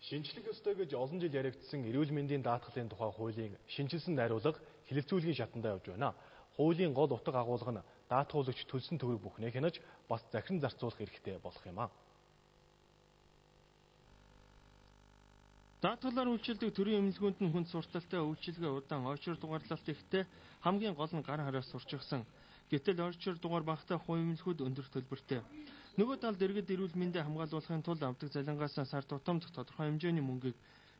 Шинжлэх ёстой гэж олон жил яригдсан эрүүл мэндийн даатгалын тухай хуулийн шинжилсэн найруулга хэлэлцүүлгийн шатандаа явж байна. Хуулийн гол утга агуулга нь даатгуулагч төлсөн төгрөг бүхнээ хянаж бас захиран зарцуулах эрхтэй болох юм а. Даатгалаар үйлчилдэг төрийн эмнэлгүүнд нь хүнд сурталтай үйлчилгээ удаан ойчир дугаарлалт ихтэй хамгийн гол нь гар хараас сурчигсан. Гэтэл ойчир дугаар багтаа хувийн эмнэлгүүд өндөр төлбөртэй. Нөгөө талд иргэд эрүүл мэндийг хамгаалуулахын тулд авдаг залингаас сар тутамд тодорхой хэмжээний мөнгийг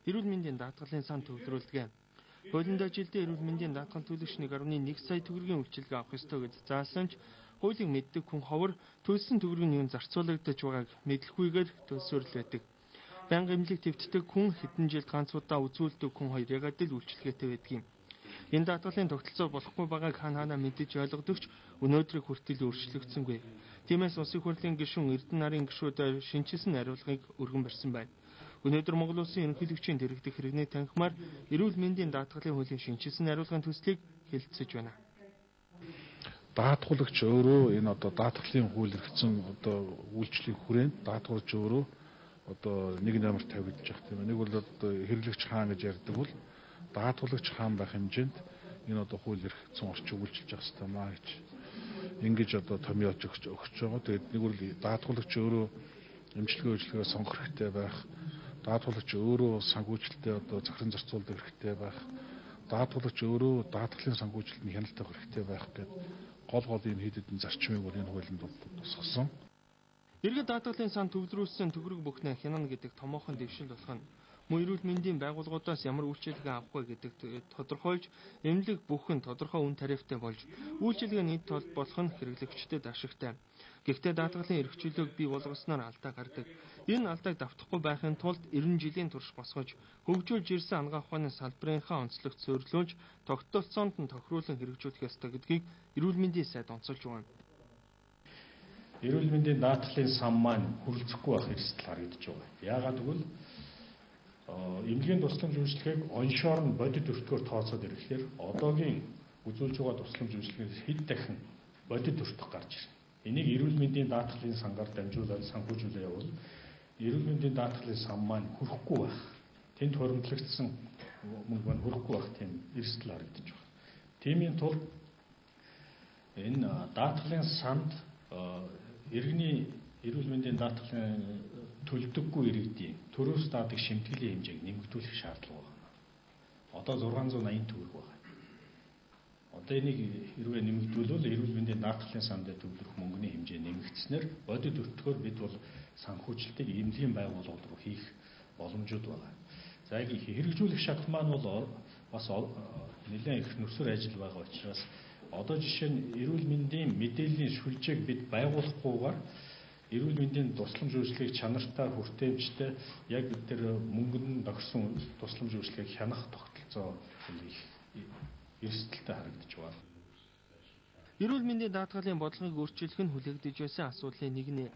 эрүүл мэндийн даатгалын сан төвлөрүүлдэг. Хуулиндаа жилдээ эрүүл мэндийн даатгал төлөгч 1.1 сая төгрөгийн үйлчилгээ авах ёстой гэж заасан ч хуулийг мэддэг хүн ховор төлсөн төгрөгийн нь зарцуулагдаж байгааг мэдлэхгүйгээр төлсөөрл байдаг. Байнга эмнэлэг твтдэг хүн хэдэн жилд ганц удаа үзүүлдэг хүн хоёр ягаад л үйлчилгээтэй байдаг юм. Энэ даатгалын тогтолцоо болохгүй байгааг хаана мэдэж ойлгодогч өнөөдрийг хүртэл өөрчлөгдсөнгүй. Тиймээс улсын хурлын гишүүн Эрдэнэ нарын гишүүд шинжилсэн хариулгыг өргөн барьсан байна. Өнөөдөр Монгол Улсын ерөнхийлөгчийн дэргэдэх хэрэгний танхимаар эрүүл мэндийн даатгалын хуулийн шинжилсэн хариулгын төслийг хэлэлцэж байна. Даатгуулагч өөрөө энэ даатгалын хууль хэрэгцсэн үйлчлэгийг хүрээнд даатгуулагч өөрөө нэг номер тавигдчих гэх юм. Нэг бол хэрэглэгч хаан гэж ярьдаг бол даатгуулагч хаан байх хэмжээнд энэ хууль хэрэгцсэн орчин үйлчилж явах хэрэгтэй маа гэж ингэж томьёолж өгч байгаа. Тэгээд нэг бол даатгуулагч өөрөө эмчилгээ үйлчлэгээ сонгох хэрэгтэй байх. Даатгуулагч өөрөө санхүүжилттэй захиран зарцуулдаг хэрэгтэй байх. Даатгуулагч өөрөө даатгалын санхүүжилтөнд хяналттай хэрэгтэй байх гэдэг гол энэ хэд хэдэн зарчмыг бол энэ хуулинд тусгасан. Иргэд даатгалын сан төвлөрүүлсэн төгрөг бүхнээ хянана гэдэг томоохон дэвшил болох нь мөн эрүүл мэндийн байгууллагуудаас ямар үйлчилгээ авахгүй гэдэг тодорхойлж эмнэлэг бүхэн тодорхой үн тарифтай болж үйлчилгээ нийт тол болох нь хэрэглэгчдэд ашигтай. Гэхдээ даатгалын эрхчлөлөөг бий болгосноор алдаа гардаг. Энэ алдааг давтахгүй байхын тулд 90 жилийн турш босгож хөгжүүлж ирсэн ангаа ухааны салбарынхаа онцлогт суйрлуулж тогтолцоонд нь тохируулан хэрэгжүүлэх ёстой гэдгийг эрүүл мэндийн сайд онцолж байна. Эрүүл мэндийн даатгалын сан маань хүрэлцэхгүй байх эрсдэл харагдаж байгаа. Яагаад гэвэл эмнэлгийн тусламж үйлчлэгийг оншоор нь бодит өртгөөр тооцоод ирэхээр одоогийн үзүүлж байгаа тусламж үйлчлэгээс хэд дахин бодит өртөх гарч ирнэ. Энийг эрүүл мэндийн даатгалын сангаар дамжуулаад санхүүжүүлээ явуул эрүүл мэндийн даатгалын сан маань хүрэхгүй байх. Тэнд хуримтлагдсан мөнгө маань хүрэхгүй байх тийм эрсдэл харагдаж байна. Тиймийн тулд энэ даатгалын санд иргэний эрүүл мэндийн даатгалын төлдөггүй иргэдийн төрөөс даадаг шимтгэлийн хэмжээг нэмэгдүүлэх шаардлага байна. Одоо 680 төгрөг байна. Одоо энийг хэрвээ нэмэгдүүлвэл эрүүл мэндийн даатгалын санд төвлөрөх мөнгөний хэмжээ нэмэгдснээр бодит өртгөөр бид бол санхүүжилтийг эмнэлгийн байгууллагууд руу хийх боломжууд байна. За яг хэрэгжүүлэх шат маань бол бас нэлээд их нөхцөл ажил байгаа учраас одоо жишээ нь эрүүл мэндийн мэдээллийн сүлжээг бид байгуулахгүйгээр эрүүл мэндийн тусламж үйлчлэгийг чанартай хүртээмжтэй яг тэр мөнгөнд тохирсон тусламж үйлчлэгийг хянах тогтолцоо эрсдэлтэй харагдаж байна. Эрүүл мэндийн даатгалын бодлогыг өөрчилөх нь хүлээгдэж байсан асуудлын нэг нь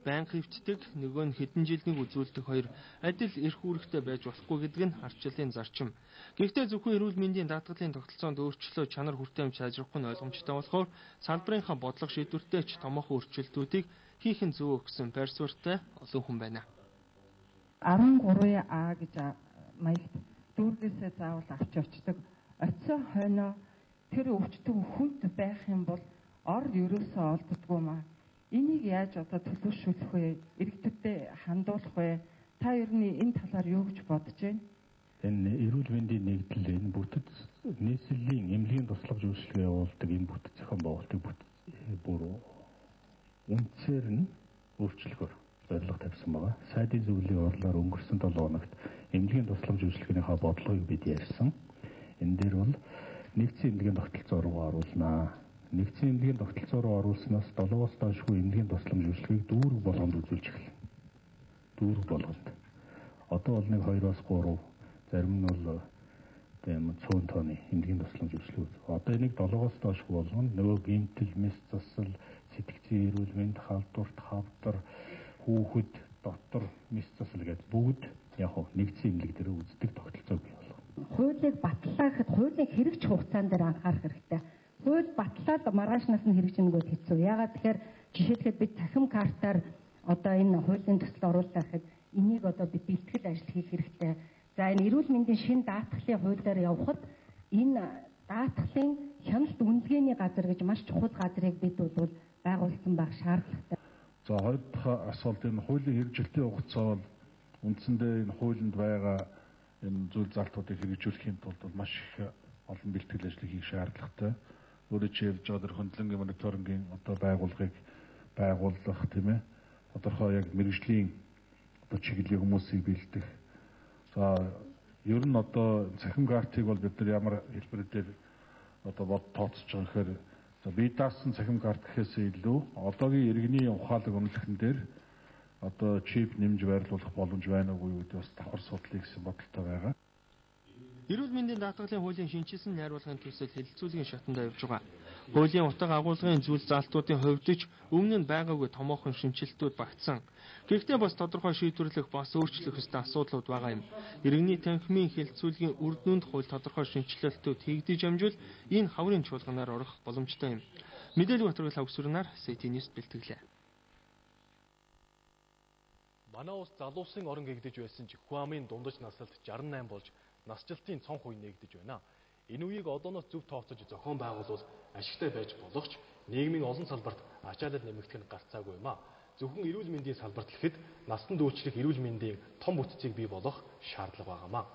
байнга хөвтдөг нөгөө нь хэдэн жилийн үзүүлдэг хоёр адил эрх үүрэгтэй байж болохгүй гэдэг нь арчлалын зарчим. Гэхдээ зөвхөн эрүүл мэндийн даатгалын тогтолцоонд өөрчлөлт чанар хүртээмж сайжруулах нь ойлгомжтой болохоор салбарынхаа бодлого шийдвэртэй ч томоохон өөрчлөлтүүдийг хийх нь зөв гэсэн байр суурьтай олон хүн байна. 13А гэж маягт дүүргээсээ заавал авч явцдаг. Оцсон хойноо тэр өвчтөн хүнд байх юм бол ор ерөөсөө олддоггүй маа. Энийг яаж төлөвшүүлэх вэ? Иргэдэд хандуулах вэ? Та ер нь энэ талаар юу гэж бодож байна? Энэ эрүүл мэндийн нэгдэл энэ бүтэц нийслэлийн эмнэлгийн тусламж үйлчилгээ явуулдаг энэ бүтэц зохион байгуулалтыг бүр үнцээр нь өөрчлөхөөр зорилго тавьсан байгаа. Сайдын зөвлөлийн орлоор өнгөрсөн 7 хоногт эмнэлгийн тусламж үйлчилгээнийхээ бодлогыг бид ярьсан. Энэ дээр бол нэгдсэн эмнэлгийн тогтолцоо руу оруулнаа. Нэгдсэн эмнэлгийн тогтолцоо руу оруулснаас 7-оос доошгүй эмнэлгийн тусламж үйлчилгээг дүүрэг болгонд үзүүлж эхэлнэ. Дүүрэг болгонд. Одоо бол 1-2-оос 3, зарим нь бол 100 тонны эмнэлгийн тусламж үйлчилгээ. Одоо энийг 7-оос доошгүй болгоно. Нөгөө гэмтэл, мэс засал, сэтгцийн эрүүл мэнд, халдварт, хавдар, хүүхэд, дотор, мэс засал гэж бүгд яг нэгдсэн эмнэлэг дээр үздэг тогтолцоо бий болгоно. Хуулийг батлаа гэхэд хуулийн хэрэгж хугацаанд дээр анхаарах хэрэгтэй. Хууль батлаад маргаашнаас нь хэрэгжинэгөө хэцүү. Яагаад тэгэхээр жишээлхэд бид цахим картаар одоо энэ хуулийн төсөл оруулах гэхэд энийг одоо бид бэлтгэл ажил хийх хэрэгтэй. За энэ эрүүл мэндийн шинэ даатгалын хууль дээр явхад энэ даатгалын хяналт үнэлгээний газар гэж маш чухал газрыг бид бол байгуулсан байх шаардлагатай. За хоёр дахь асуулт энэ хуулийн хэрэгжилтийн хугацаа бол үндсэндээ энэ хуулинд байгаа энэ зүйл залтуудыг хэрэгжүүлэхийн тулд маш их олон бэлтгэл ажлыг хийх шаардлагатай. Өөрөөр хэлбэл жодор хөндлөнгийн мониторингийн одоо байгууллагыг байгуулах тийм ээ. Тодорхой яг мэрэгжлийн одоо чиглэлийн хүмүүсийг бэлдэх. За ер нь одоо цахим картыг бол бид нар ямар хэлбэрээр одоо бод тооцож байгаа гэхээр за бие даасан цахим карт гэхээс илүү одоогийн иргэний ухаалаг үнэлэхэн дээр одоо чип нэмж байрлуулах боломж байна уу гэдэг бас давхар судлыг гэсэн бодолтой байгаа. Эрүүл мэндийн даатгалын хуулийн шинжилсэн найруулгын төсөл хэлэлцүүлгийн шатанд явж байгаа. Хуулийн утга агуулгын зүйл залтуудын хувьд ч өмнө нь байгаагүй томоохон шинжилтүүд багтсан. Гэхдээ бас тодорхой шийдвэрлэх бас өөрчлөх ёстой асуудлууд байгаа юм. Иргэний танхимын хэлэлцүүлгийн үр дүнд хууль тодорхой шинжилэлтүүд хийгдэж амжвал энэ хаврын чуулганаар орох боломжтой юм. Мэдээлэл батрал авсурнаар City News бэлтгэлээ. Манай улс залуусын орон гэгдэж байсан ч Хуамын дундаж насалд 68 болж насжилтын цонх үе нэгдэж байна. Энэ үеийг одооноос зөв тооцож зохион байгуулвал ашигтай байж болох ч нийгмийн олон салбарт ачаалал нэмэгдэх нь гарцаагүй юм а. Зөвхөн эрүүл мэндийн салбарт гэхэд насан туршид эрүүл мэндийн том бүтцийг бий болгох шаардлага байгаамаа.